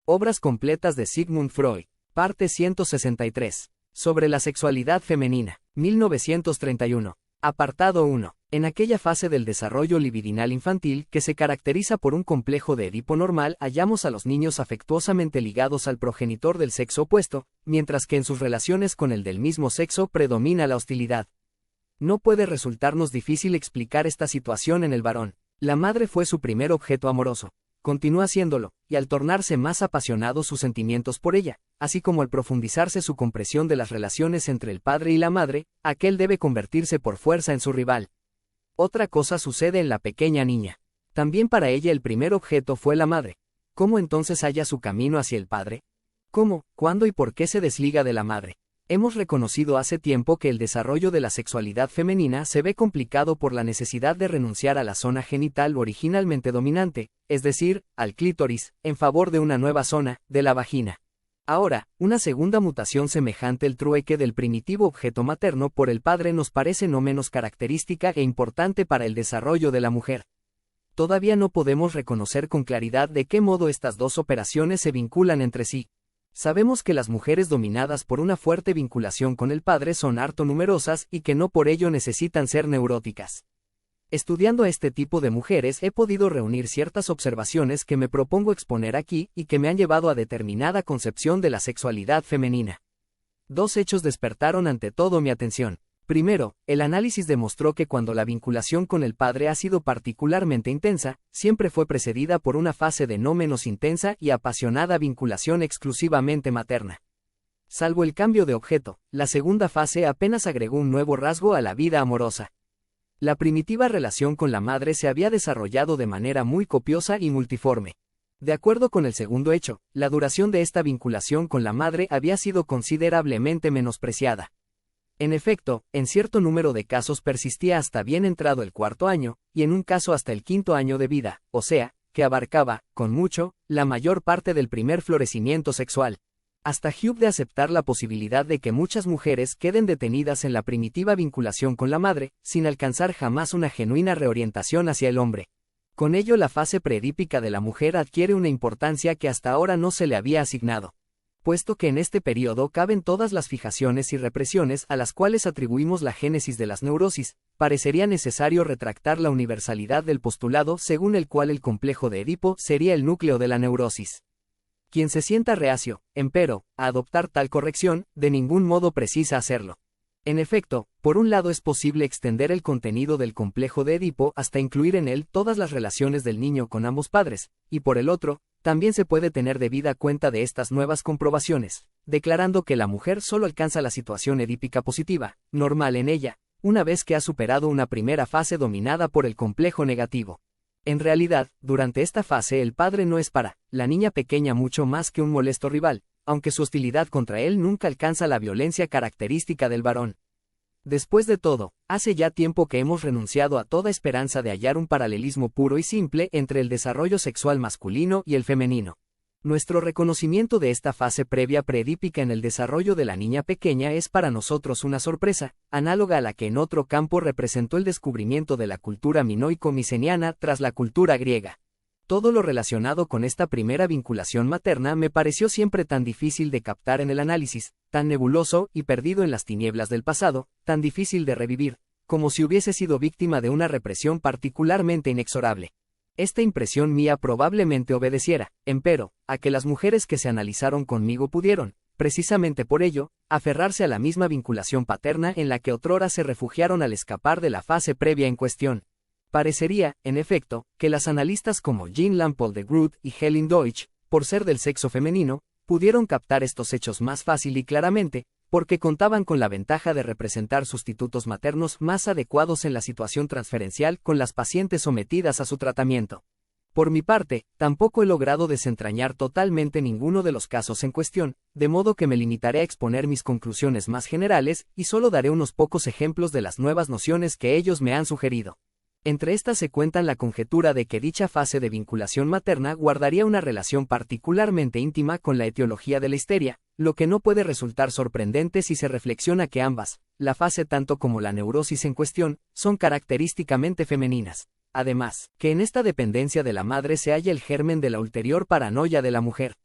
Obras completas de Sigmund Freud. Parte 163. Sobre la sexualidad femenina. 1931. Apartado 1. En aquella fase del desarrollo libidinal infantil que se caracteriza por un complejo de Edipo normal, hallamos a los niños afectuosamente ligados al progenitor del sexo opuesto, mientras que en sus relaciones con el del mismo sexo predomina la hostilidad. No puede resultarnos difícil explicar esta situación en el varón. La madre fue su primer objeto amoroso. Continúa haciéndolo, y al tornarse más apasionados sus sentimientos por ella, así como al profundizarse su compresión de las relaciones entre el padre y la madre, aquel debe convertirse por fuerza en su rival. Otra cosa sucede en la pequeña niña. También para ella el primer objeto fue la madre. ¿Cómo entonces halla su camino hacia el padre? ¿Cómo, cuándo y por qué se desliga de la madre? Hemos reconocido hace tiempo que el desarrollo de la sexualidad femenina se ve complicado por la necesidad de renunciar a la zona genital originalmente dominante, es decir, al clítoris, en favor de una nueva zona, de la vagina. Ahora, una segunda mutación semejante al trueque del primitivo objeto materno por el padre nos parece no menos característica e importante para el desarrollo de la mujer. Todavía no podemos reconocer con claridad de qué modo estas dos operaciones se vinculan entre sí. Sabemos que las mujeres dominadas por una fuerte vinculación con el padre son harto numerosas y que no por ello necesitan ser neuróticas. Estudiando a este tipo de mujeres he podido reunir ciertas observaciones que me propongo exponer aquí y que me han llevado a determinada concepción de la sexualidad femenina. Dos hechos despertaron ante todo mi atención. Primero, el análisis demostró que cuando la vinculación con el padre ha sido particularmente intensa, siempre fue precedida por una fase de no menos intensa y apasionada vinculación exclusivamente materna. Salvo el cambio de objeto, la segunda fase apenas agregó un nuevo rasgo a la vida amorosa. La primitiva relación con la madre se había desarrollado de manera muy copiosa y multiforme. De acuerdo con el segundo hecho, la duración de esta vinculación con la madre había sido considerablemente menospreciada. En efecto, en cierto número de casos persistía hasta bien entrado el cuarto año, y en un caso hasta el quinto año de vida, o sea, que abarcaba, con mucho, la mayor parte del primer florecimiento sexual. Hasta Hume de aceptar la posibilidad de que muchas mujeres queden detenidas en la primitiva vinculación con la madre, sin alcanzar jamás una genuina reorientación hacia el hombre. Con ello la fase preedípica de la mujer adquiere una importancia que hasta ahora no se le había asignado. Puesto que en este periodo caben todas las fijaciones y represiones a las cuales atribuimos la génesis de las neurosis, parecería necesario retractar la universalidad del postulado según el cual el complejo de Edipo sería el núcleo de la neurosis. Quien se sienta reacio, empero, a adoptar tal corrección, de ningún modo precisa hacerlo. En efecto, por un lado es posible extender el contenido del complejo de Edipo hasta incluir en él todas las relaciones del niño con ambos padres, y por el otro, también se puede tener debida cuenta de estas nuevas comprobaciones, declarando que la mujer solo alcanza la situación edípica positiva, normal en ella, una vez que ha superado una primera fase dominada por el complejo negativo. En realidad, durante esta fase el padre no es para la niña pequeña mucho más que un molesto rival, aunque su hostilidad contra él nunca alcanza la violencia característica del varón. Después de todo, hace ya tiempo que hemos renunciado a toda esperanza de hallar un paralelismo puro y simple entre el desarrollo sexual masculino y el femenino. Nuestro reconocimiento de esta fase previa preedípica en el desarrollo de la niña pequeña es para nosotros una sorpresa, análoga a la que en otro campo representó el descubrimiento de la cultura minoico-miceniana tras la cultura griega. Todo lo relacionado con esta primera vinculación materna me pareció siempre tan difícil de captar en el análisis, tan nebuloso y perdido en las tinieblas del pasado, tan difícil de revivir, como si hubiese sido víctima de una represión particularmente inexorable. Esta impresión mía probablemente obedeciera, empero, a que las mujeres que se analizaron conmigo pudieron, precisamente por ello, aferrarse a la misma vinculación paterna en la que otrora se refugiaron al escapar de la fase previa en cuestión. Parecería, en efecto, que las analistas como Jean Lampold de Groot y Helen Deutsch, por ser del sexo femenino, pudieron captar estos hechos más fácil y claramente, porque contaban con la ventaja de representar sustitutos maternos más adecuados en la situación transferencial con las pacientes sometidas a su tratamiento. Por mi parte, tampoco he logrado desentrañar totalmente ninguno de los casos en cuestión, de modo que me limitaré a exponer mis conclusiones más generales y solo daré unos pocos ejemplos de las nuevas nociones que ellos me han sugerido. Entre estas se cuentan la conjetura de que dicha fase de vinculación materna guardaría una relación particularmente íntima con la etiología de la histeria, lo que no puede resultar sorprendente si se reflexiona que ambas, la fase tanto como la neurosis en cuestión, son característicamente femeninas. Además, que en esta dependencia de la madre se halla el germen de la ulterior paranoia de la mujer.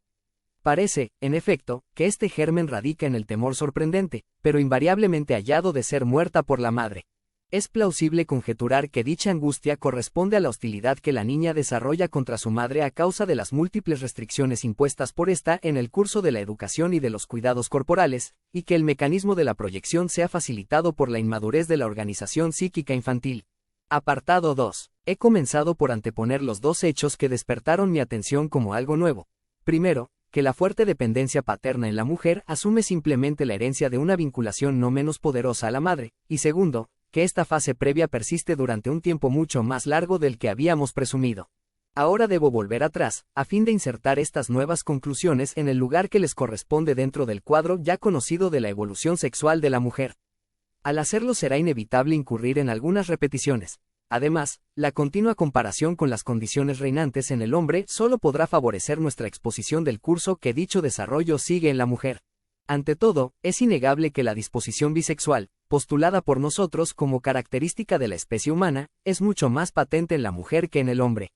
Parece, en efecto, que este germen radica en el temor sorprendente, pero invariablemente hallado de ser muerta por la madre. Es plausible conjeturar que dicha angustia corresponde a la hostilidad que la niña desarrolla contra su madre a causa de las múltiples restricciones impuestas por ésta en el curso de la educación y de los cuidados corporales, y que el mecanismo de la proyección sea facilitado por la inmadurez de la organización psíquica infantil. Apartado 2. He comenzado por anteponer los dos hechos que despertaron mi atención como algo nuevo. Primero, que la fuerte dependencia paterna en la mujer asume simplemente la herencia de una vinculación no menos poderosa a la madre, y segundo, que esta fase previa persiste durante un tiempo mucho más largo del que habíamos presumido. Ahora debo volver atrás, a fin de insertar estas nuevas conclusiones en el lugar que les corresponde dentro del cuadro ya conocido de la evolución sexual de la mujer. Al hacerlo será inevitable incurrir en algunas repeticiones. Además, la continua comparación con las condiciones reinantes en el hombre solo podrá favorecer nuestra exposición del curso que dicho desarrollo sigue en la mujer. Ante todo, es innegable que la disposición bisexual, postulada por nosotros como característica de la especie humana, es mucho más patente en la mujer que en el hombre.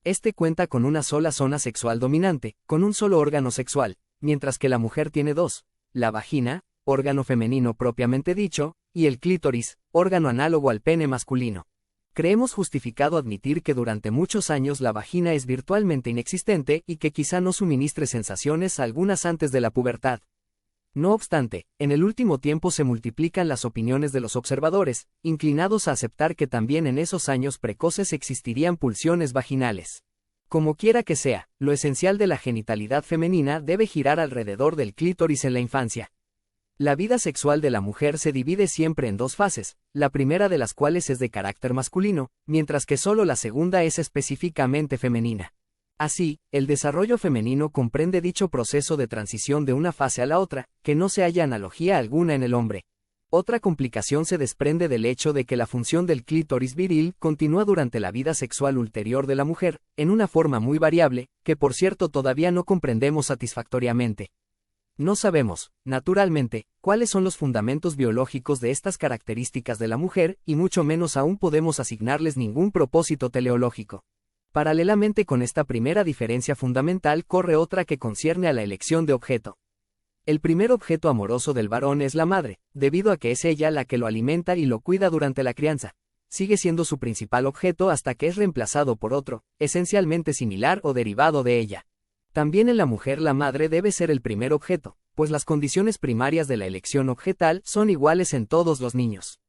Este cuenta con una sola zona sexual dominante, con un solo órgano sexual, mientras que la mujer tiene dos: la vagina, órgano femenino propiamente dicho, y el clítoris, órgano análogo al pene masculino. Creemos justificado admitir que durante muchos años la vagina es virtualmente inexistente y que quizá no suministre sensaciones algunas antes de la pubertad. No obstante, en el último tiempo se multiplican las opiniones de los observadores, inclinados a aceptar que también en esos años precoces existirían pulsiones vaginales. Como quiera que sea, lo esencial de la genitalidad femenina debe girar alrededor del clítoris en la infancia. La vida sexual de la mujer se divide siempre en dos fases, la primera de las cuales es de carácter masculino, mientras que solo la segunda es específicamente femenina. Así, el desarrollo femenino comprende dicho proceso de transición de una fase a la otra, que no se halla analogía alguna en el hombre. Otra complicación se desprende del hecho de que la función del clítoris viril continúa durante la vida sexual ulterior de la mujer, en una forma muy variable, que por cierto todavía no comprendemos satisfactoriamente. No sabemos, naturalmente, cuáles son los fundamentos biológicos de estas características de la mujer, y mucho menos aún podemos asignarles ningún propósito teleológico. Paralelamente con esta primera diferencia fundamental corre otra que concierne a la elección de objeto. El primer objeto amoroso del varón es la madre, debido a que es ella la que lo alimenta y lo cuida durante la crianza. Sigue siendo su principal objeto hasta que es reemplazado por otro, esencialmente similar o derivado de ella. También en la mujer la madre debe ser el primer objeto, pues las condiciones primarias de la elección objetal son iguales en todos los niños.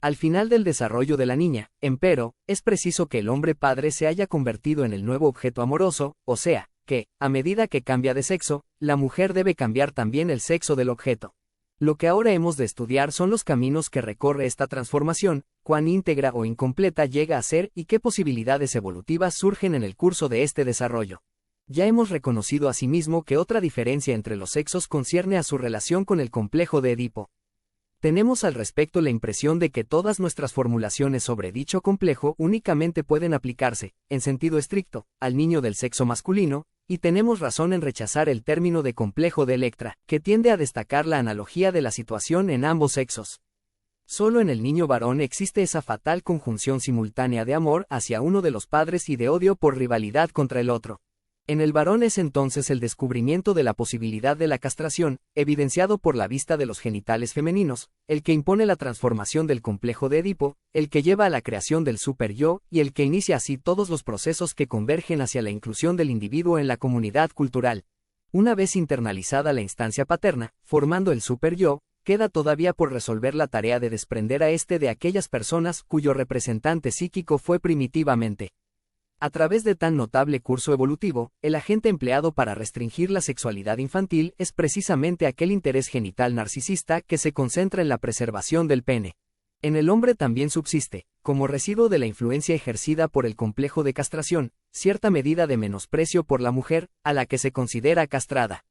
Al final del desarrollo de la niña, empero, es preciso que el hombre padre se haya convertido en el nuevo objeto amoroso, o sea, que, a medida que cambia de sexo, la mujer debe cambiar también el sexo del objeto. Lo que ahora hemos de estudiar son los caminos que recorre esta transformación, cuán íntegra o incompleta llega a ser y qué posibilidades evolutivas surgen en el curso de este desarrollo. Ya hemos reconocido asimismo que otra diferencia entre los sexos concierne a su relación con el complejo de Edipo. Tenemos al respecto la impresión de que todas nuestras formulaciones sobre dicho complejo únicamente pueden aplicarse, en sentido estricto, al niño del sexo masculino, y tenemos razón en rechazar el término de complejo de Electra, que tiende a destacar la analogía de la situación en ambos sexos. Solo en el niño varón existe esa fatal conjunción simultánea de amor hacia uno de los padres y de odio por rivalidad contra el otro. En el varón es entonces el descubrimiento de la posibilidad de la castración, evidenciado por la vista de los genitales femeninos, el que impone la transformación del complejo de Edipo, el que lleva a la creación del super-yo y el que inicia así todos los procesos que convergen hacia la inclusión del individuo en la comunidad cultural. Una vez internalizada la instancia paterna, formando el super-yo, queda todavía por resolver la tarea de desprender a éste de aquellas personas cuyo representante psíquico fue primitivamente. A través de tan notable curso evolutivo, el agente empleado para restringir la sexualidad infantil es precisamente aquel interés genital narcisista que se concentra en la preservación del pene. En el hombre también subsiste, como residuo de la influencia ejercida por el complejo de castración, cierta medida de menosprecio por la mujer, a la que se considera castrada.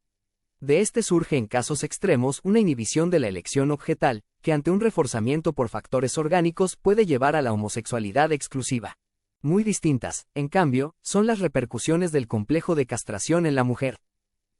De este surge en casos extremos una inhibición de la elección objetal, que ante un reforzamiento por factores orgánicos puede llevar a la homosexualidad exclusiva. Muy distintas, en cambio, son las repercusiones del complejo de castración en la mujer.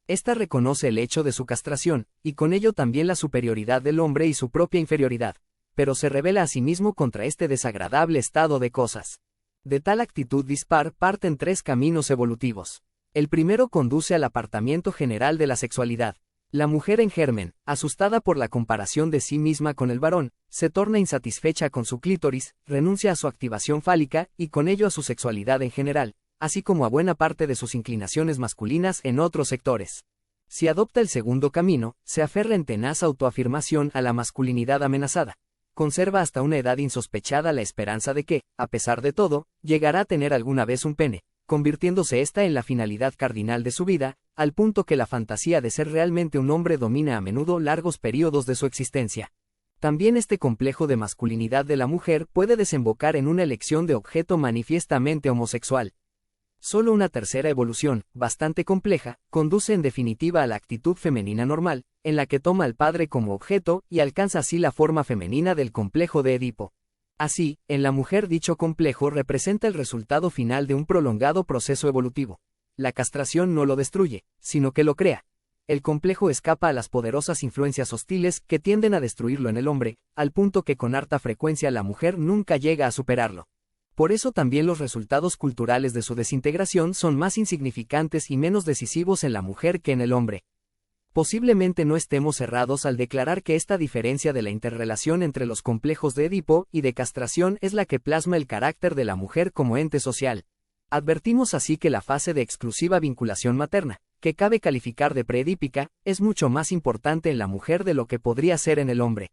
Esta reconoce el hecho de su castración, y con ello también la superioridad del hombre y su propia inferioridad, pero se rebela a sí mismo contra este desagradable estado de cosas. De tal actitud dispar parten tres caminos evolutivos. El primero conduce al apartamiento general de la sexualidad. La mujer en germen, asustada por la comparación de sí misma con el varón, se torna insatisfecha con su clítoris, renuncia a su activación fálica y con ello a su sexualidad en general, así como a buena parte de sus inclinaciones masculinas en otros sectores. Si adopta el segundo camino, se aferra en tenaz autoafirmación a la masculinidad amenazada. Conserva hasta una edad insospechada la esperanza de que, a pesar de todo, llegará a tener alguna vez un pene, convirtiéndose esta en la finalidad cardinal de su vida, al punto que la fantasía de ser realmente un hombre domina a menudo largos períodos de su existencia. También este complejo de masculinidad de la mujer puede desembocar en una elección de objeto manifiestamente homosexual. Solo una tercera evolución, bastante compleja, conduce en definitiva a la actitud femenina normal, en la que toma al padre como objeto y alcanza así la forma femenina del complejo de Edipo. Así, en la mujer dicho complejo representa el resultado final de un prolongado proceso evolutivo. La castración no lo destruye, sino que lo crea. El complejo escapa a las poderosas influencias hostiles que tienden a destruirlo en el hombre, al punto que con harta frecuencia la mujer nunca llega a superarlo. Por eso también los resultados culturales de su desintegración son más insignificantes y menos decisivos en la mujer que en el hombre. Posiblemente no estemos errados al declarar que esta diferencia de la interrelación entre los complejos de Edipo y de castración es la que plasma el carácter de la mujer como ente social. Advertimos así que la fase de exclusiva vinculación materna, que cabe calificar de preedípica, es mucho más importante en la mujer de lo que podría ser en el hombre.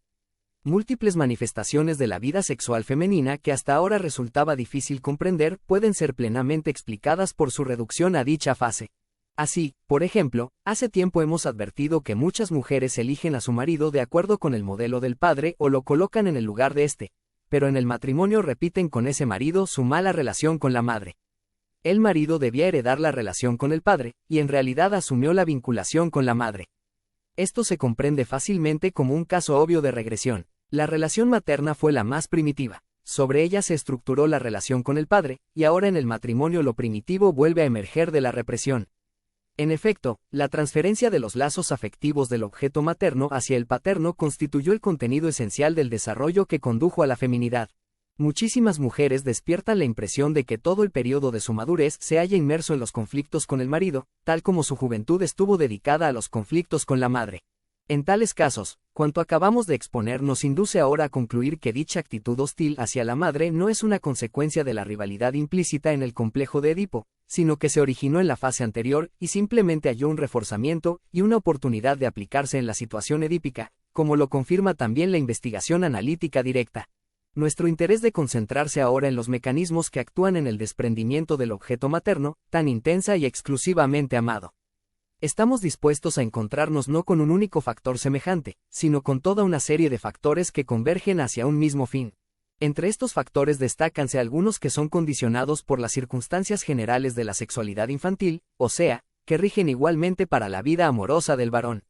Múltiples manifestaciones de la vida sexual femenina que hasta ahora resultaba difícil comprender pueden ser plenamente explicadas por su reducción a dicha fase. Así, por ejemplo, hace tiempo hemos advertido que muchas mujeres eligen a su marido de acuerdo con el modelo del padre o lo colocan en el lugar de éste, pero en el matrimonio repiten con ese marido su mala relación con la madre. El marido debía heredar la relación con el padre, y en realidad asumió la vinculación con la madre. Esto se comprende fácilmente como un caso obvio de regresión. La relación materna fue la más primitiva. Sobre ella se estructuró la relación con el padre, y ahora en el matrimonio lo primitivo vuelve a emerger de la represión. En efecto, la transferencia de los lazos afectivos del objeto materno hacia el paterno constituyó el contenido esencial del desarrollo que condujo a la feminidad. Muchísimas mujeres despiertan la impresión de que todo el periodo de su madurez se halla inmerso en los conflictos con el marido, tal como su juventud estuvo dedicada a los conflictos con la madre. En tales casos, cuanto acabamos de exponer nos induce ahora a concluir que dicha actitud hostil hacia la madre no es una consecuencia de la rivalidad implícita en el complejo de Edipo, sino que se originó en la fase anterior y simplemente halló un reforzamiento y una oportunidad de aplicarse en la situación edípica, como lo confirma también la investigación analítica directa. Nuestro interés de concentrarse ahora en los mecanismos que actúan en el desprendimiento del objeto materno, tan intensa y exclusivamente amado. Estamos dispuestos a encontrarnos no con un único factor semejante, sino con toda una serie de factores que convergen hacia un mismo fin. Entre estos factores destácanse algunos que son condicionados por las circunstancias generales de la sexualidad infantil, o sea, que rigen igualmente para la vida amorosa del varón.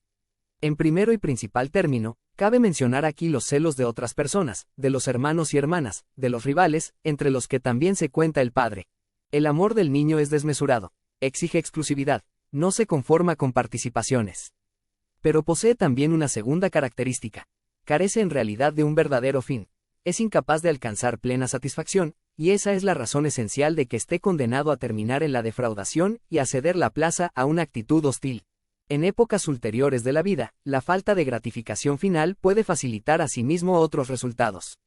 En primero y principal término, cabe mencionar aquí los celos de otras personas, de los hermanos y hermanas, de los rivales, entre los que también se cuenta el padre. El amor del niño es desmesurado, exige exclusividad, no se conforma con participaciones. Pero posee también una segunda característica. Carece en realidad de un verdadero fin. Es incapaz de alcanzar plena satisfacción, y esa es la razón esencial de que esté condenado a terminar en la defraudación y a ceder la plaza a una actitud hostil. En épocas ulteriores de la vida, la falta de gratificación final puede facilitar asimismo otros resultados.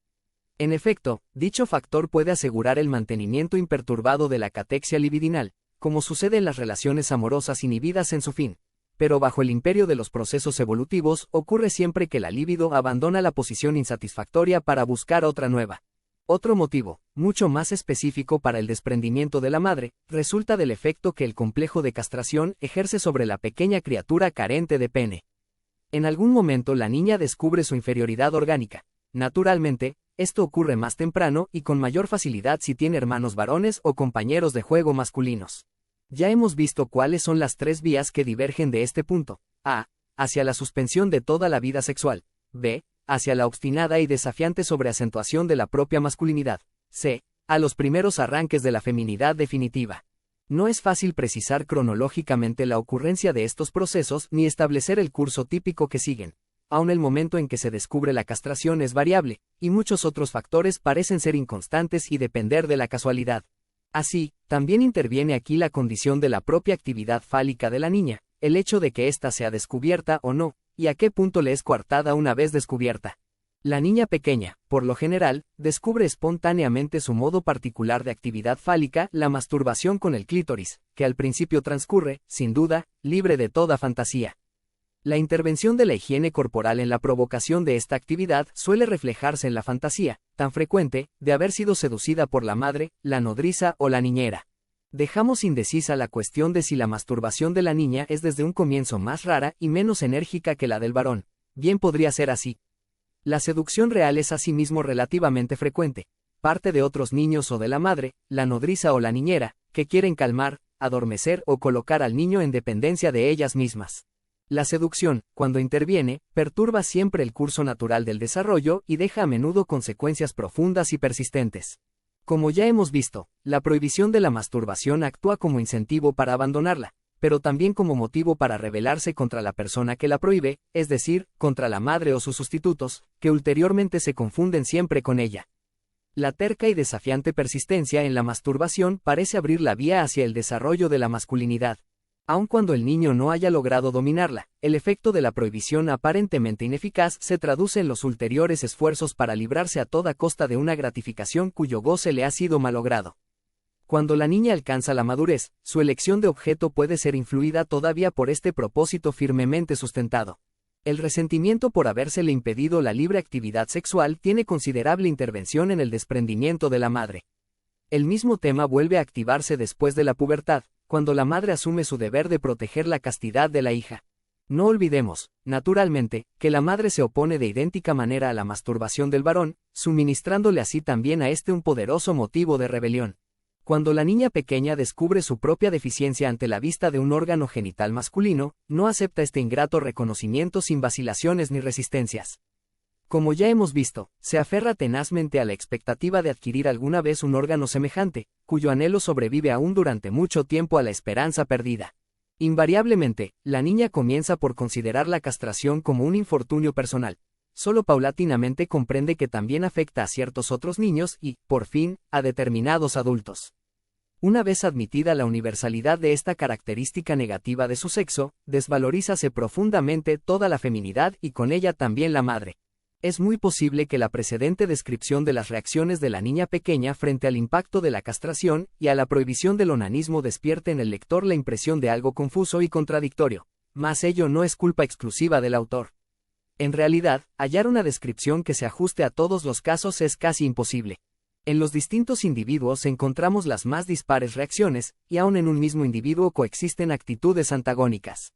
En efecto, dicho factor puede asegurar el mantenimiento imperturbado de la catexia libidinal, como sucede en las relaciones amorosas inhibidas en su fin. Pero bajo el imperio de los procesos evolutivos ocurre siempre que la libido abandona la posición insatisfactoria para buscar otra nueva. Otro motivo, mucho más específico para el desprendimiento de la madre, resulta del efecto que el complejo de castración ejerce sobre la pequeña criatura carente de pene. En algún momento la niña descubre su inferioridad orgánica. Naturalmente, esto ocurre más temprano y con mayor facilidad si tiene hermanos varones o compañeros de juego masculinos. Ya hemos visto cuáles son las tres vías que divergen de este punto. A. Hacia la suspensión de toda la vida sexual. B. Hacia la obstinada y desafiante sobreacentuación de la propia masculinidad. C. A los primeros arranques de la feminidad definitiva. No es fácil precisar cronológicamente la ocurrencia de estos procesos ni establecer el curso típico que siguen. Aun el momento en que se descubre la castración es variable, y muchos otros factores parecen ser inconstantes y depender de la casualidad. Así, también interviene aquí la condición de la propia actividad fálica de la niña, el hecho de que ésta sea descubierta o no, y a qué punto le es coartada una vez descubierta. La niña pequeña, por lo general, descubre espontáneamente su modo particular de actividad fálica, la masturbación con el clítoris, que al principio transcurre, sin duda, libre de toda fantasía. La intervención de la higiene corporal en la provocación de esta actividad suele reflejarse en la fantasía, tan frecuente, de haber sido seducida por la madre, la nodriza o la niñera. Dejamos indecisa la cuestión de si la masturbación de la niña es desde un comienzo más rara y menos enérgica que la del varón. Bien podría ser así. La seducción real es asimismo relativamente frecuente, parte de otros niños o de la madre, la nodriza o la niñera, que quieren calmar, adormecer o colocar al niño en dependencia de ellas mismas. La seducción, cuando interviene, perturba siempre el curso natural del desarrollo y deja a menudo consecuencias profundas y persistentes. Como ya hemos visto, la prohibición de la masturbación actúa como incentivo para abandonarla, pero también como motivo para rebelarse contra la persona que la prohíbe, es decir, contra la madre o sus sustitutos, que ulteriormente se confunden siempre con ella. La terca y desafiante persistencia en la masturbación parece abrir la vía hacia el desarrollo de la masculinidad. Aun cuando el niño no haya logrado dominarla, el efecto de la prohibición aparentemente ineficaz se traduce en los ulteriores esfuerzos para librarse a toda costa de una gratificación cuyo goce le ha sido malogrado. Cuando la niña alcanza la madurez, su elección de objeto puede ser influida todavía por este propósito firmemente sustentado. El resentimiento por habérsele impedido la libre actividad sexual tiene considerable intervención en el desprendimiento de la madre. El mismo tema vuelve a activarse después de la pubertad, cuando la madre asume su deber de proteger la castidad de la hija. No olvidemos, naturalmente, que la madre se opone de idéntica manera a la masturbación del varón, suministrándole así también a este un poderoso motivo de rebelión. Cuando la niña pequeña descubre su propia deficiencia ante la vista de un órgano genital masculino, no acepta este ingrato reconocimiento sin vacilaciones ni resistencias. Como ya hemos visto, se aferra tenazmente a la expectativa de adquirir alguna vez un órgano semejante, cuyo anhelo sobrevive aún durante mucho tiempo a la esperanza perdida. Invariablemente, la niña comienza por considerar la castración como un infortunio personal. Solo paulatinamente comprende que también afecta a ciertos otros niños y, por fin, a determinados adultos. Una vez admitida la universalidad de esta característica negativa de su sexo, desvalorízase profundamente toda la feminidad y con ella también la madre. Es muy posible que la precedente descripción de las reacciones de la niña pequeña frente al impacto de la castración y a la prohibición del onanismo despierte en el lector la impresión de algo confuso y contradictorio, mas ello no es culpa exclusiva del autor. En realidad, hallar una descripción que se ajuste a todos los casos es casi imposible. En los distintos individuos encontramos las más dispares reacciones, y aun en un mismo individuo coexisten actitudes antagónicas.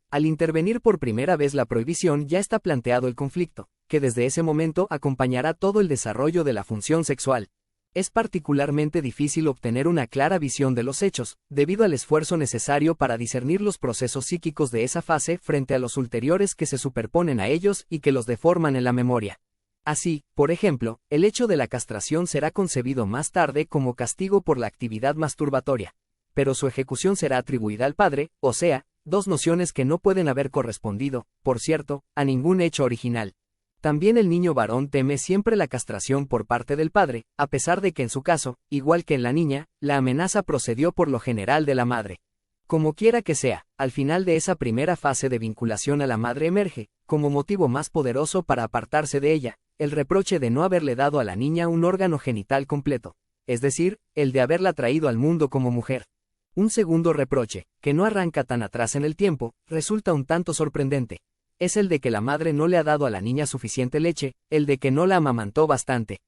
Al intervenir por primera vez la prohibición ya está planteado el conflicto, que desde ese momento acompañará todo el desarrollo de la función sexual. Es particularmente difícil obtener una clara visión de los hechos, debido al esfuerzo necesario para discernir los procesos psíquicos de esa fase frente a los ulteriores que se superponen a ellos y que los deforman en la memoria. Así, por ejemplo, el hecho de la castración será concebido más tarde como castigo por la actividad masturbatoria, pero su ejecución será atribuida al padre, o sea, dos nociones que no pueden haber correspondido, por cierto, a ningún hecho original. También el niño varón teme siempre la castración por parte del padre, a pesar de que en su caso, igual que en la niña, la amenaza procedió por lo general de la madre. Como quiera que sea, al final de esa primera fase de vinculación a la madre emerge, como motivo más poderoso para apartarse de ella, el reproche de no haberle dado a la niña un órgano genital completo, es decir, el de haberla traído al mundo como mujer. Un segundo reproche, que no arranca tan atrás en el tiempo, resulta un tanto sorprendente. Es el de que la madre no le ha dado a la niña suficiente leche, el de que no la amamantó bastante.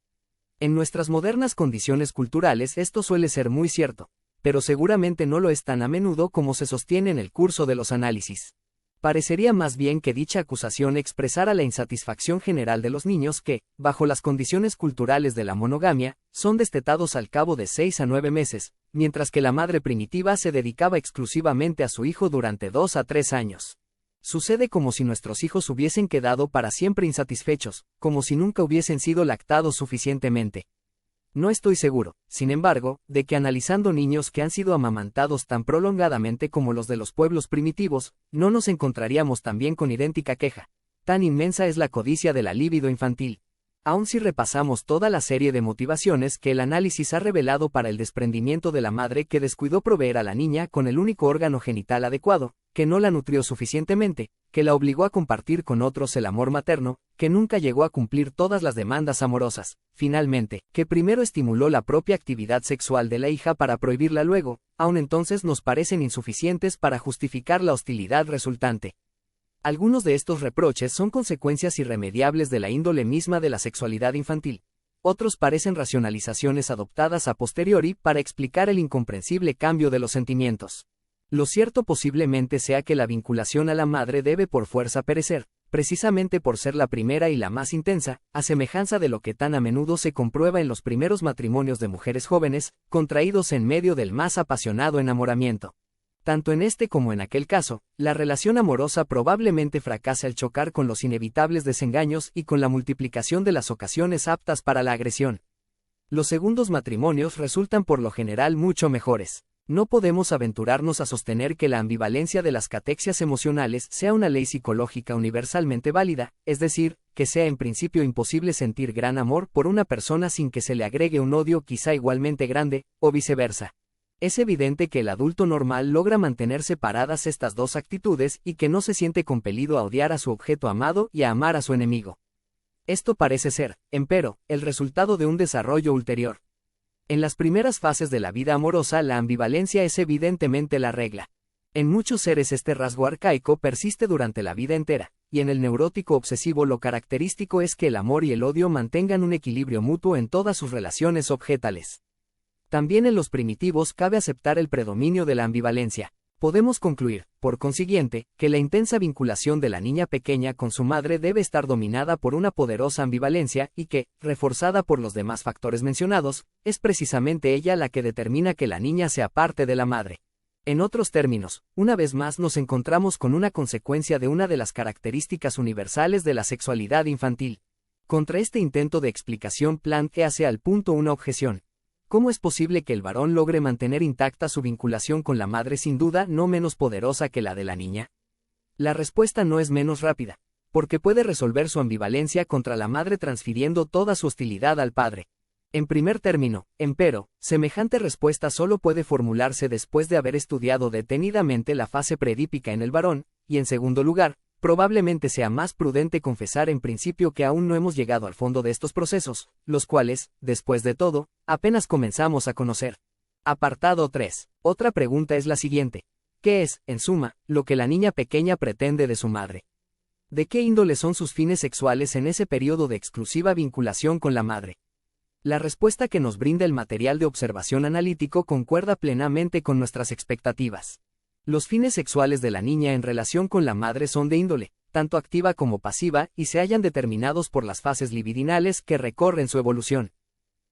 En nuestras modernas condiciones culturales esto suele ser muy cierto, pero seguramente no lo es tan a menudo como se sostiene en el curso de los análisis. Parecería más bien que dicha acusación expresara la insatisfacción general de los niños que, bajo las condiciones culturales de la monogamia, son destetados al cabo de 6 a 9 meses, mientras que la madre primitiva se dedicaba exclusivamente a su hijo durante 2 a 3 años. Sucede como si nuestros hijos hubiesen quedado para siempre insatisfechos, como si nunca hubiesen sido lactados suficientemente. No estoy seguro, sin embargo, de que analizando niños que han sido amamantados tan prolongadamente como los de los pueblos primitivos, no nos encontraríamos también con idéntica queja. Tan inmensa es la codicia de la libido infantil. Aun si repasamos toda la serie de motivaciones que el análisis ha revelado para el desprendimiento de la madre que descuidó proveer a la niña con el único órgano genital adecuado, que no la nutrió suficientemente, que la obligó a compartir con otros el amor materno, que nunca llegó a cumplir todas las demandas amorosas, finalmente, que primero estimuló la propia actividad sexual de la hija para prohibirla luego, aun entonces nos parecen insuficientes para justificar la hostilidad resultante. Algunos de estos reproches son consecuencias irremediables de la índole misma de la sexualidad infantil. Otros parecen racionalizaciones adoptadas a posteriori para explicar el incomprensible cambio de los sentimientos. Lo cierto posiblemente sea que la vinculación a la madre debe por fuerza perecer, precisamente por ser la primera y la más intensa, a semejanza de lo que tan a menudo se comprueba en los primeros matrimonios de mujeres jóvenes, contraídos en medio del más apasionado enamoramiento. Tanto en este como en aquel caso, la relación amorosa probablemente fracasa al chocar con los inevitables desengaños y con la multiplicación de las ocasiones aptas para la agresión. Los segundos matrimonios resultan por lo general mucho mejores. No podemos aventurarnos a sostener que la ambivalencia de las catexias emocionales sea una ley psicológica universalmente válida, es decir, que sea en principio imposible sentir gran amor por una persona sin que se le agregue un odio quizá igualmente grande, o viceversa. Es evidente que el adulto normal logra mantener separadas estas dos actitudes y que no se siente compelido a odiar a su objeto amado y a amar a su enemigo. Esto parece ser, empero, el resultado de un desarrollo ulterior. En las primeras fases de la vida amorosa la ambivalencia es evidentemente la regla. En muchos seres este rasgo arcaico persiste durante la vida entera, y en el neurótico obsesivo lo característico es que el amor y el odio mantengan un equilibrio mutuo en todas sus relaciones objetales. También en los primitivos cabe aceptar el predominio de la ambivalencia. Podemos concluir, por consiguiente, que la intensa vinculación de la niña pequeña con su madre debe estar dominada por una poderosa ambivalencia y que, reforzada por los demás factores mencionados, es precisamente ella la que determina que la niña sea parte de la madre. En otros términos, una vez más nos encontramos con una consecuencia de una de las características universales de la sexualidad infantil. Contra este intento de explicación plantease al punto una objeción. ¿Cómo es posible que el varón logre mantener intacta su vinculación con la madre sin duda no menos poderosa que la de la niña? La respuesta no es menos rápida, porque puede resolver su ambivalencia contra la madre transfiriendo toda su hostilidad al padre. En primer término, empero, semejante respuesta solo puede formularse después de haber estudiado detenidamente la fase predípica en el varón, y en segundo lugar, probablemente sea más prudente confesar en principio que aún no hemos llegado al fondo de estos procesos, los cuales, después de todo, apenas comenzamos a conocer. Apartado 3. Otra pregunta es la siguiente. ¿Qué es, en suma, lo que la niña pequeña pretende de su madre? ¿De qué índole son sus fines sexuales en ese periodo de exclusiva vinculación con la madre? La respuesta que nos brinda el material de observación analítico concuerda plenamente con nuestras expectativas. Los fines sexuales de la niña en relación con la madre son de índole, tanto activa como pasiva, y se hallan determinados por las fases libidinales que recorren su evolución.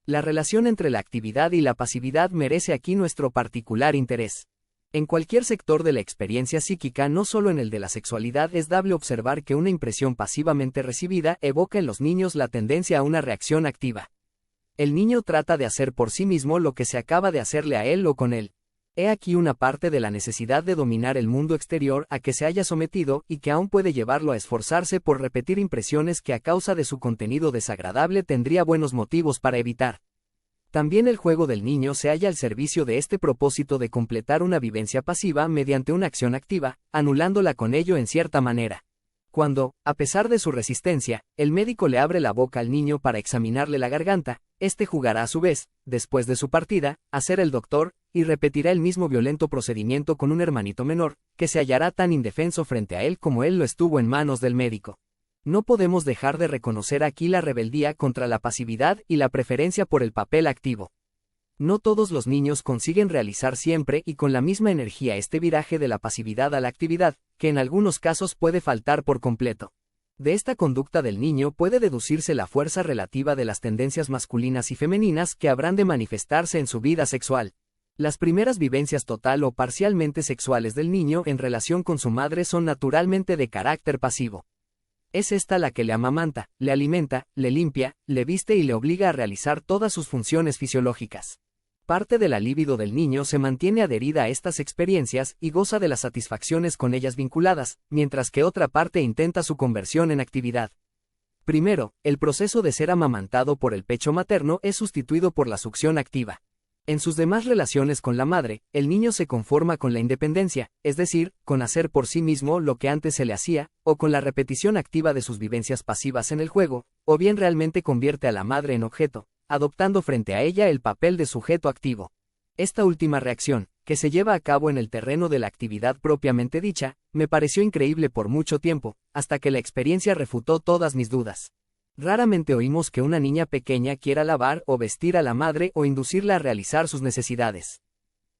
La relación entre la actividad y la pasividad merece aquí nuestro particular interés. En cualquier sector de la experiencia psíquica, no solo en el de la sexualidad, es dable observar que una impresión pasivamente recibida evoca en los niños la tendencia a una reacción activa. El niño trata de hacer por sí mismo lo que se acaba de hacerle a él o con él. He aquí una parte de la necesidad de dominar el mundo exterior a que se haya sometido y que aún puede llevarlo a esforzarse por repetir impresiones que a causa de su contenido desagradable tendría buenos motivos para evitar. También el juego del niño se halla al servicio de este propósito de completar una vivencia pasiva mediante una acción activa, anulándola con ello en cierta manera. Cuando, a pesar de su resistencia, el médico le abre la boca al niño para examinarle la garganta, este jugará a su vez, después de su partida, a ser el doctor, y repetirá el mismo violento procedimiento con un hermanito menor, que se hallará tan indefenso frente a él como él lo estuvo en manos del médico. No podemos dejar de reconocer aquí la rebeldía contra la pasividad y la preferencia por el papel activo. No todos los niños consiguen realizar siempre y con la misma energía este viraje de la pasividad a la actividad, que en algunos casos puede faltar por completo. De esta conducta del niño puede deducirse la fuerza relativa de las tendencias masculinas y femeninas que habrán de manifestarse en su vida sexual. Las primeras vivencias total o parcialmente sexuales del niño en relación con su madre son naturalmente de carácter pasivo. Es esta la que le amamanta, le alimenta, le limpia, le viste y le obliga a realizar todas sus funciones fisiológicas. Parte de la libido del niño se mantiene adherida a estas experiencias y goza de las satisfacciones con ellas vinculadas, mientras que otra parte intenta su conversión en actividad. Primero, el proceso de ser amamantado por el pecho materno es sustituido por la succión activa. En sus demás relaciones con la madre, el niño se conforma con la independencia, es decir, con hacer por sí mismo lo que antes se le hacía, o con la repetición activa de sus vivencias pasivas en el juego, o bien realmente convierte a la madre en objeto, adoptando frente a ella el papel de sujeto activo. Esta última reacción, que se lleva a cabo en el terreno de la actividad propiamente dicha, me pareció increíble por mucho tiempo, hasta que la experiencia refutó todas mis dudas. Raramente oímos que una niña pequeña quiera lavar o vestir a la madre o inducirla a realizar sus necesidades.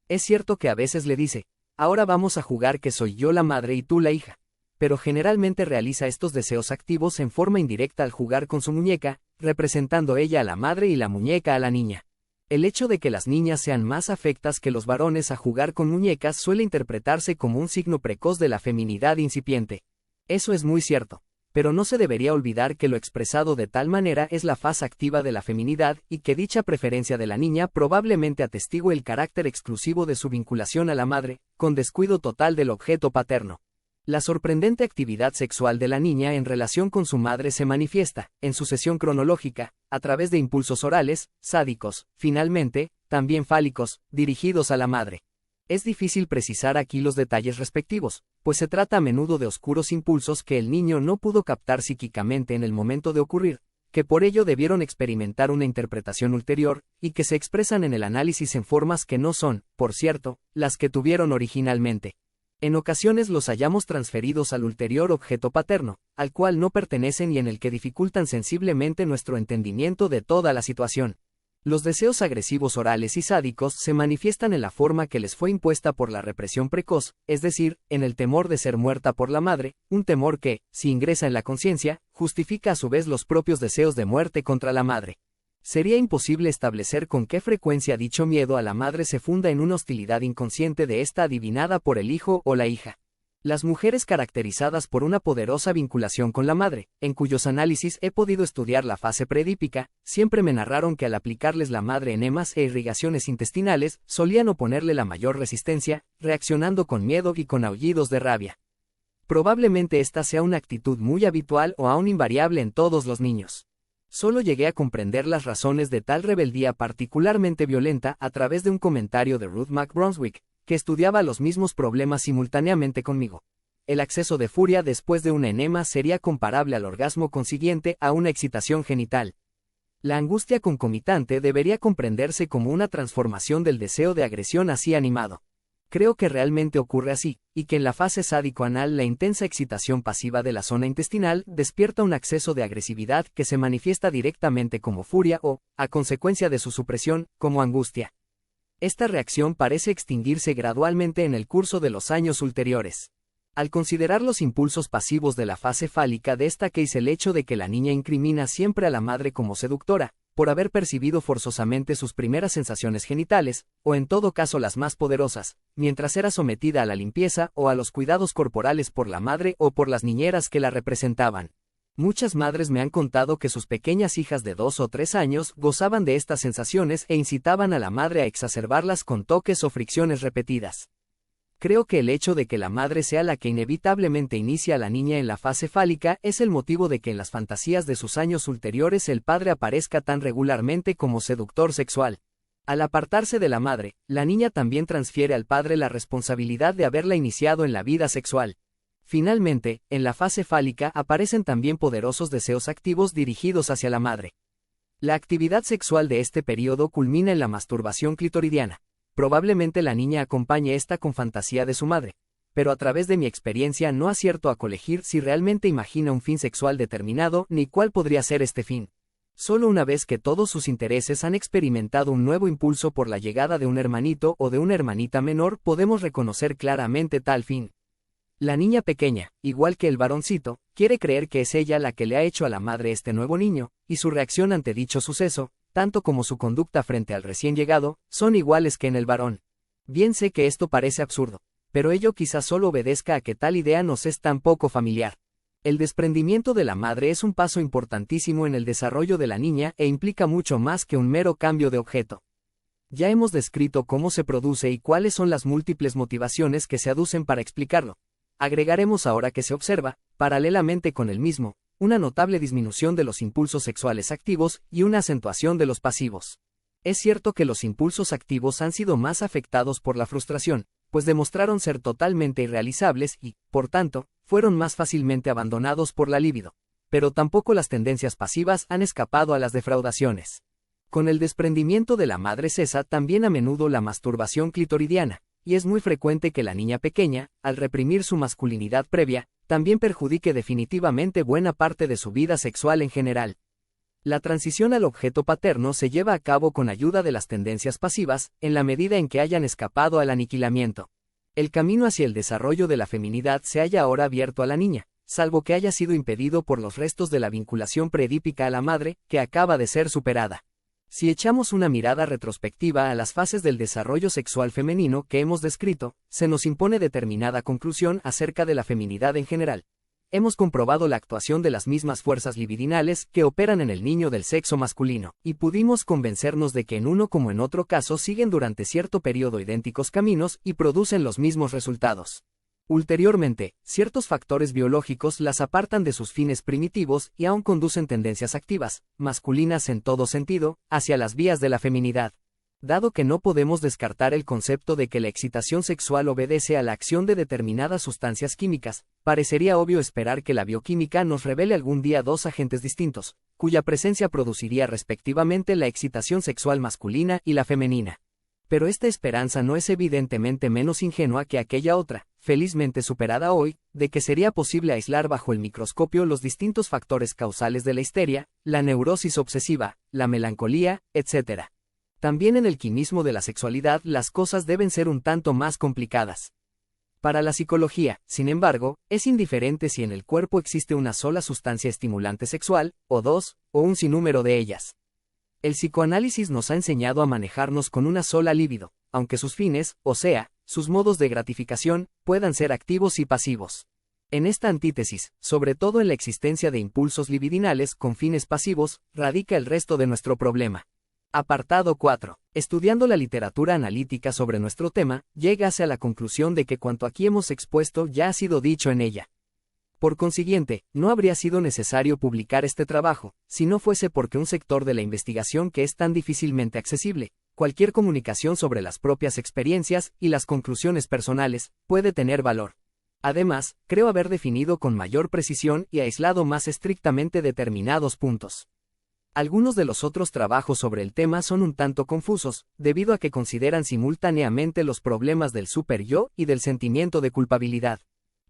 Es cierto que a veces le dice, ahora vamos a jugar que soy yo la madre y tú la hija, pero generalmente realiza estos deseos activos en forma indirecta al jugar con su muñeca, representando ella a la madre y la muñeca a la niña. El hecho de que las niñas sean más afectas que los varones a jugar con muñecas suele interpretarse como un signo precoz de la feminidad incipiente. Eso es muy cierto. Pero no se debería olvidar que lo expresado de tal manera es la faz activa de la feminidad y que dicha preferencia de la niña probablemente atestigue el carácter exclusivo de su vinculación a la madre, con descuido total del objeto paterno. La sorprendente actividad sexual de la niña en relación con su madre se manifiesta, en sucesión cronológica, a través de impulsos orales, sádicos, finalmente, también fálicos, dirigidos a la madre. Es difícil precisar aquí los detalles respectivos, pues se trata a menudo de oscuros impulsos que el niño no pudo captar psíquicamente en el momento de ocurrir, que por ello debieron experimentar una interpretación ulterior, y que se expresan en el análisis en formas que no son, por cierto, las que tuvieron originalmente. En ocasiones los hallamos transferidos al ulterior objeto paterno, al cual no pertenecen y en el que dificultan sensiblemente nuestro entendimiento de toda la situación. Los deseos agresivos orales y sádicos se manifiestan en la forma que les fue impuesta por la represión precoz, es decir, en el temor de ser muerta por la madre, un temor que, si ingresa en la conciencia, justifica a su vez los propios deseos de muerte contra la madre. Sería imposible establecer con qué frecuencia dicho miedo a la madre se funda en una hostilidad inconsciente de esta adivinada por el hijo o la hija. Las mujeres caracterizadas por una poderosa vinculación con la madre, en cuyos análisis he podido estudiar la fase predípica, siempre me narraron que al aplicarles la madre enemas e irrigaciones intestinales, solían oponerle la mayor resistencia, reaccionando con miedo y con aullidos de rabia. Probablemente esta sea una actitud muy habitual o aún invariable en todos los niños. Solo llegué a comprender las razones de tal rebeldía particularmente violenta a través de un comentario de Ruth McBrunswick, que estudiaba los mismos problemas simultáneamente conmigo. El acceso de furia después de un enema sería comparable al orgasmo consiguiente a una excitación genital. La angustia concomitante debería comprenderse como una transformación del deseo de agresión así animado. Creo que realmente ocurre así, y que en la fase sádico-anal la intensa excitación pasiva de la zona intestinal despierta un acceso de agresividad que se manifiesta directamente como furia o, a consecuencia de su supresión, como angustia. Esta reacción parece extinguirse gradualmente en el curso de los años ulteriores. Al considerar los impulsos pasivos de la fase fálica destaquéis el hecho de que la niña incrimina siempre a la madre como seductora, por haber percibido forzosamente sus primeras sensaciones genitales, o en todo caso las más poderosas, mientras era sometida a la limpieza o a los cuidados corporales por la madre o por las niñeras que la representaban. Muchas madres me han contado que sus pequeñas hijas de 2 o 3 años gozaban de estas sensaciones e incitaban a la madre a exacerbarlas con toques o fricciones repetidas. Creo que el hecho de que la madre sea la que inevitablemente inicia a la niña en la fase fálica es el motivo de que en las fantasías de sus años ulteriores el padre aparezca tan regularmente como seductor sexual. Al apartarse de la madre, la niña también transfiere al padre la responsabilidad de haberla iniciado en la vida sexual. Finalmente, en la fase fálica aparecen también poderosos deseos activos dirigidos hacia la madre. La actividad sexual de este periodo culmina en la masturbación clitoridiana. Probablemente la niña acompañe esta con fantasía de su madre, pero a través de mi experiencia no acierto a colegir si realmente imagina un fin sexual determinado ni cuál podría ser este fin. Solo una vez que todos sus intereses han experimentado un nuevo impulso por la llegada de un hermanito o de una hermanita menor podemos reconocer claramente tal fin. La niña pequeña, igual que el varoncito, quiere creer que es ella la que le ha hecho a la madre este nuevo niño, y su reacción ante dicho suceso, tanto como su conducta frente al recién llegado, son iguales que en el varón. Bien sé que esto parece absurdo, pero ello quizás solo obedezca a que tal idea nos es tan poco familiar. El desprendimiento de la madre es un paso importantísimo en el desarrollo de la niña e implica mucho más que un mero cambio de objeto. Ya hemos descrito cómo se produce y cuáles son las múltiples motivaciones que se aducen para explicarlo. Agregaremos ahora que se observa, paralelamente con el mismo, una notable disminución de los impulsos sexuales activos y una acentuación de los pasivos. Es cierto que los impulsos activos han sido más afectados por la frustración, pues demostraron ser totalmente irrealizables y, por tanto, fueron más fácilmente abandonados por la libido. Pero tampoco las tendencias pasivas han escapado a las defraudaciones. Con el desprendimiento de la madre cesa también a menudo la masturbación clitoridiana, y es muy frecuente que la niña pequeña, al reprimir su masculinidad previa, también perjudique definitivamente buena parte de su vida sexual en general. La transición al objeto paterno se lleva a cabo con ayuda de las tendencias pasivas, en la medida en que hayan escapado al aniquilamiento. El camino hacia el desarrollo de la feminidad se halla ahora abierto a la niña, salvo que haya sido impedido por los restos de la vinculación preedípica a la madre, que acaba de ser superada. Si echamos una mirada retrospectiva a las fases del desarrollo sexual femenino que hemos descrito, se nos impone determinada conclusión acerca de la feminidad en general. Hemos comprobado la actuación de las mismas fuerzas libidinales que operan en el niño del sexo masculino, y pudimos convencernos de que en uno como en otro caso siguen durante cierto periodo idénticos caminos y producen los mismos resultados. Ulteriormente, ciertos factores biológicos las apartan de sus fines primitivos y aún conducen tendencias activas, masculinas en todo sentido, hacia las vías de la feminidad. Dado que no podemos descartar el concepto de que la excitación sexual obedece a la acción de determinadas sustancias químicas, parecería obvio esperar que la bioquímica nos revele algún día dos agentes distintos, cuya presencia produciría respectivamente la excitación sexual masculina y la femenina. Pero esta esperanza no es evidentemente menos ingenua que aquella otra, felizmente superada hoy, de que sería posible aislar bajo el microscopio los distintos factores causales de la histeria, la neurosis obsesiva, la melancolía, etc. También en el quimismo de la sexualidad las cosas deben ser un tanto más complicadas. Para la psicología, sin embargo, es indiferente si en el cuerpo existe una sola sustancia estimulante sexual, o dos, o un sinnúmero de ellas. El psicoanálisis nos ha enseñado a manejarnos con una sola libido, aunque sus fines, o sea, sus modos de gratificación, puedan ser activos y pasivos. En esta antítesis, sobre todo en la existencia de impulsos libidinales con fines pasivos, radica el resto de nuestro problema. Apartado 4. Estudiando la literatura analítica sobre nuestro tema, llegase a la conclusión de que cuanto aquí hemos expuesto ya ha sido dicho en ella. Por consiguiente, no habría sido necesario publicar este trabajo, si no fuese porque un sector de la investigación que es tan difícilmente accesible, cualquier comunicación sobre las propias experiencias y las conclusiones personales, puede tener valor. Además, creo haber definido con mayor precisión y aislado más estrictamente determinados puntos. Algunos de los otros trabajos sobre el tema son un tanto confusos, debido a que consideran simultáneamente los problemas del superyo y del sentimiento de culpabilidad.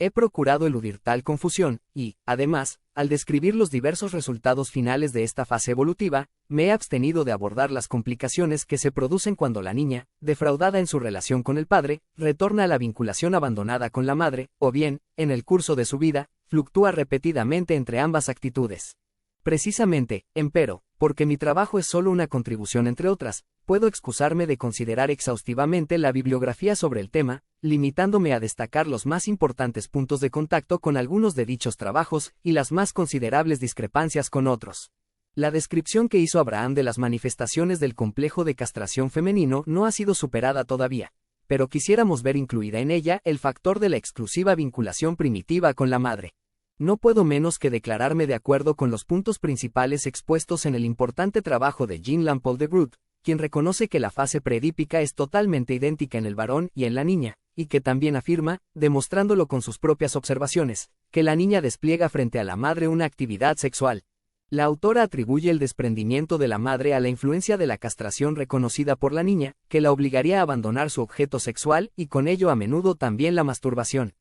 He procurado eludir tal confusión, y, además, al describir los diversos resultados finales de esta fase evolutiva, me he abstenido de abordar las complicaciones que se producen cuando la niña, defraudada en su relación con el padre, retorna a la vinculación abandonada con la madre, o bien, en el curso de su vida, fluctúa repetidamente entre ambas actitudes. Precisamente, empero, porque mi trabajo es solo una contribución entre otras, puedo excusarme de considerar exhaustivamente la bibliografía sobre el tema, limitándome a destacar los más importantes puntos de contacto con algunos de dichos trabajos y las más considerables discrepancias con otros. La descripción que hizo Abraham de las manifestaciones del complejo de castración femenino no ha sido superada todavía, pero quisiéramos ver incluida en ella el factor de la exclusiva vinculación primitiva con la madre. No puedo menos que declararme de acuerdo con los puntos principales expuestos en el importante trabajo de Jean Lampold de Groot, quien reconoce que la fase preedípica es totalmente idéntica en el varón y en la niña, y que también afirma, demostrándolo con sus propias observaciones, que la niña despliega frente a la madre una actividad sexual. La autora atribuye el desprendimiento de la madre a la influencia de la castración reconocida por la niña, que la obligaría a abandonar su objeto sexual y con ello a menudo también la masturbación.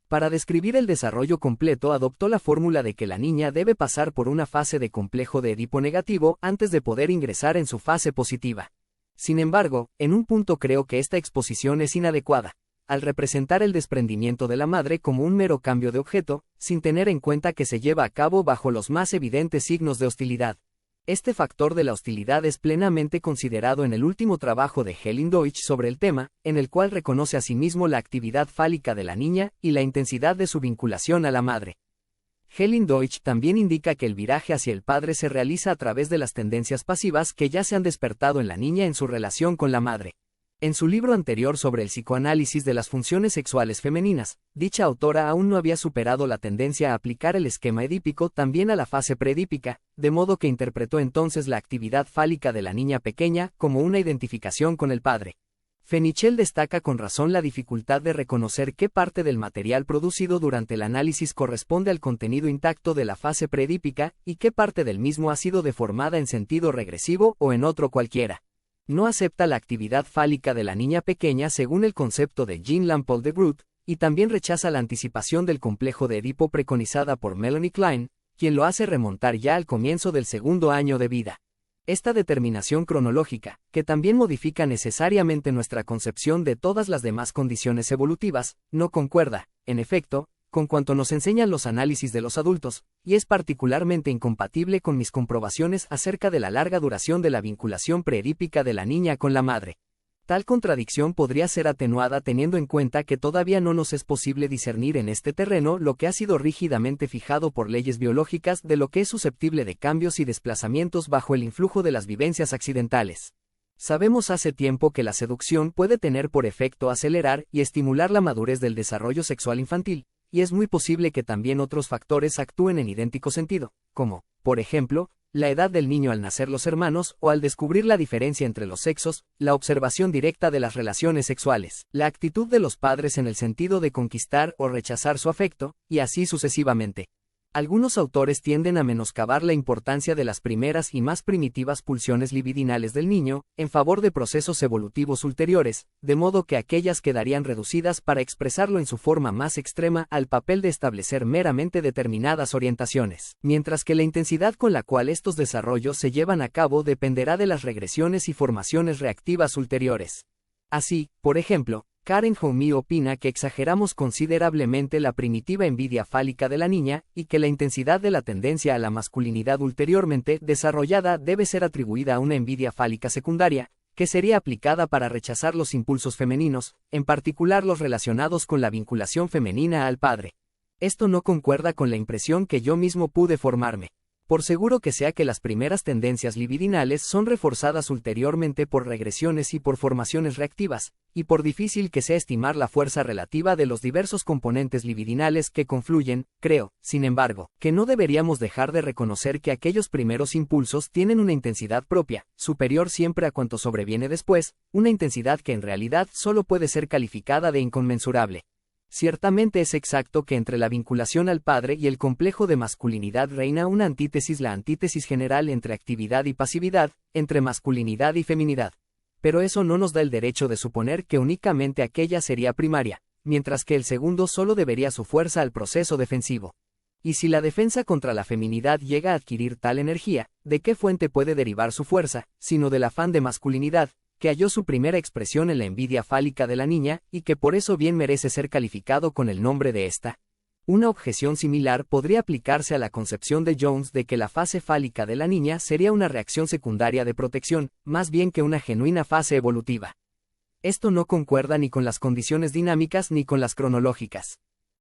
Para describir el desarrollo completo adoptó la fórmula de que la niña debe pasar por una fase de complejo de Edipo negativo antes de poder ingresar en su fase positiva. Sin embargo, en un punto creo que esta exposición es inadecuada, al representar el desprendimiento de la madre como un mero cambio de objeto, sin tener en cuenta que se lleva a cabo bajo los más evidentes signos de hostilidad. Este factor de la hostilidad es plenamente considerado en el último trabajo de Helen Deutsch sobre el tema, en el cual reconoce asimismo la actividad fálica de la niña y la intensidad de su vinculación a la madre. Helen Deutsch también indica que el viraje hacia el padre se realiza a través de las tendencias pasivas que ya se han despertado en la niña en su relación con la madre. En su libro anterior sobre el psicoanálisis de las funciones sexuales femeninas, dicha autora aún no había superado la tendencia a aplicar el esquema edípico también a la fase preedípica, de modo que interpretó entonces la actividad fálica de la niña pequeña como una identificación con el padre. Fenichel destaca con razón la dificultad de reconocer qué parte del material producido durante el análisis corresponde al contenido intacto de la fase preedípica y qué parte del mismo ha sido deformada en sentido regresivo o en otro cualquiera. No acepta la actividad fálica de la niña pequeña según el concepto de Jean Lampold de Groot, y también rechaza la anticipación del complejo de Edipo preconizada por Melanie Klein, quien lo hace remontar ya al comienzo del segundo año de vida. Esta determinación cronológica, que también modifica necesariamente nuestra concepción de todas las demás condiciones evolutivas, no concuerda, en efecto, con cuanto nos enseñan los análisis de los adultos, y es particularmente incompatible con mis comprobaciones acerca de la larga duración de la vinculación preedípica de la niña con la madre. Tal contradicción podría ser atenuada teniendo en cuenta que todavía no nos es posible discernir en este terreno lo que ha sido rígidamente fijado por leyes biológicas de lo que es susceptible de cambios y desplazamientos bajo el influjo de las vivencias accidentales. Sabemos hace tiempo que la seducción puede tener por efecto acelerar y estimular la madurez del desarrollo sexual infantil, y es muy posible que también otros factores actúen en idéntico sentido, como, por ejemplo, la edad del niño al nacer los hermanos o al descubrir la diferencia entre los sexos, la observación directa de las relaciones sexuales, la actitud de los padres en el sentido de conquistar o rechazar su afecto, y así sucesivamente. Algunos autores tienden a menoscabar la importancia de las primeras y más primitivas pulsiones libidinales del niño, en favor de procesos evolutivos ulteriores, de modo que aquellas quedarían reducidas para expresarlo en su forma más extrema al papel de establecer meramente determinadas orientaciones, mientras que la intensidad con la cual estos desarrollos se llevan a cabo dependerá de las regresiones y formaciones reactivas ulteriores. Así, por ejemplo, Karen Homi opina que exageramos considerablemente la primitiva envidia fálica de la niña y que la intensidad de la tendencia a la masculinidad ulteriormente desarrollada debe ser atribuida a una envidia fálica secundaria, que sería aplicada para rechazar los impulsos femeninos, en particular los relacionados con la vinculación femenina al padre. Esto no concuerda con la impresión que yo mismo pude formarme. Por seguro que sea que las primeras tendencias libidinales son reforzadas ulteriormente por regresiones y por formaciones reactivas, y por difícil que sea estimar la fuerza relativa de los diversos componentes libidinales que confluyen, creo, sin embargo, que no deberíamos dejar de reconocer que aquellos primeros impulsos tienen una intensidad propia, superior siempre a cuanto sobreviene después, una intensidad que en realidad solo puede ser calificada de inconmensurable. Ciertamente es exacto que entre la vinculación al padre y el complejo de masculinidad reina una antítesis, la antítesis general entre actividad y pasividad, entre masculinidad y feminidad. Pero eso no nos da el derecho de suponer que únicamente aquella sería primaria, mientras que el segundo solo debería su fuerza al proceso defensivo. Y si la defensa contra la feminidad llega a adquirir tal energía, ¿de qué fuente puede derivar su fuerza, sino del afán de masculinidad, que halló su primera expresión en la envidia fálica de la niña, y que por eso bien merece ser calificado con el nombre de esta? Una objeción similar podría aplicarse a la concepción de Jones de que la fase fálica de la niña sería una reacción secundaria de protección, más bien que una genuina fase evolutiva. Esto no concuerda ni con las condiciones dinámicas ni con las cronológicas.